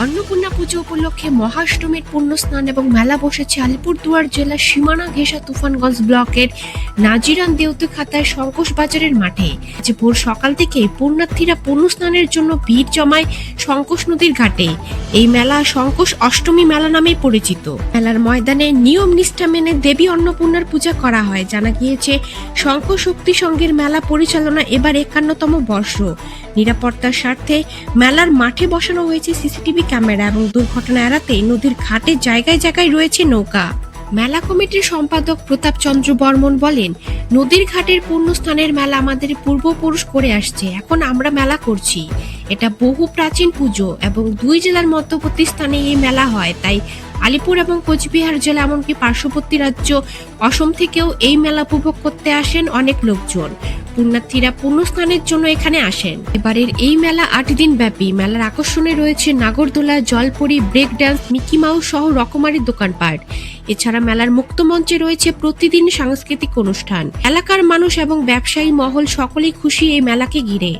অন্নপূর্ণা পুজো উপলক্ষে মহাষ্টমীর পুণ্য স্নান এবং মেলা বসেছে আলিপুরদুয়ার জেলার সীমানা ঘেঁষা তুফানগঞ্জ ব্লকের নাজিরান দেউতি খাতায় শঙ্কোষ বাজারের মাঠে। যে ভোর সকাল থেকে পুণ্যার্থীরা পুণ্য স্নানের জন্য ভিড় জমায় শঙ্কোষ নদীর ঘাটে। এই মেলা শঙ্কোষ অষ্টমী মেলা নামে পরিচিত। মেলার ময়দানে নিয়ম নিষ্ঠা মেনে দেবী অন্নপূর্ণার পূজা করা হয়। জানা গিয়েছে শঙ্কর শক্তি সংঘের মেলা পরিচালনা এবার 51তম বর্ষ। নিরাপত্তার স্বার্থে মেলার মাঠে বসানো হয়েছে সিসিটিভি ক্যামেরা এবং দুর্ঘটনা এড়াতে নদীর ঘাটে জায়গায় জায়গায় রয়েছে নৌকা। মেলা কমিটির সম্পাদক প্রতাপ চন্দ্র বর্মন বলেন, নদীর ঘাটের পুণ্যস্থানের মেলা আমাদের পূর্বপুরুষ করে আসছে, এখন আমরা মেলা করছি। এটা বহু প্রাচীন পুজো এবং দুই জেলার মধ্যবর্তী স্থানে এই মেলা হয়, তাই আলিপুর এবং কোচবিহার জেলা এমনকি পার্শ্ববর্তী রাজ্য অসম থেকেও এই মেলা উপভোগ করতে আসেন অনেক লোকজন। পুণ্যার্থীরা পুণ্যস্নানের জন্য এখানে আসেন। এবারের এই মেলা 8 দিন ব্যাপী। মেলার আকর্ষণে রয়েছে নাগরদোলা, জলপরি, ব্রেক ডান্স, মিকি মাউস সহ রকমারি দোকানপাট। এছাড়া মেলার মুক্ত মঞ্চে রয়েছে প্রতিদিন সাংস্কৃতিক অনুষ্ঠান। এলাকার মানুষ এবং ব্যবসায়ী মহল সকলেই খুশি এই মেলাকে ঘিরে।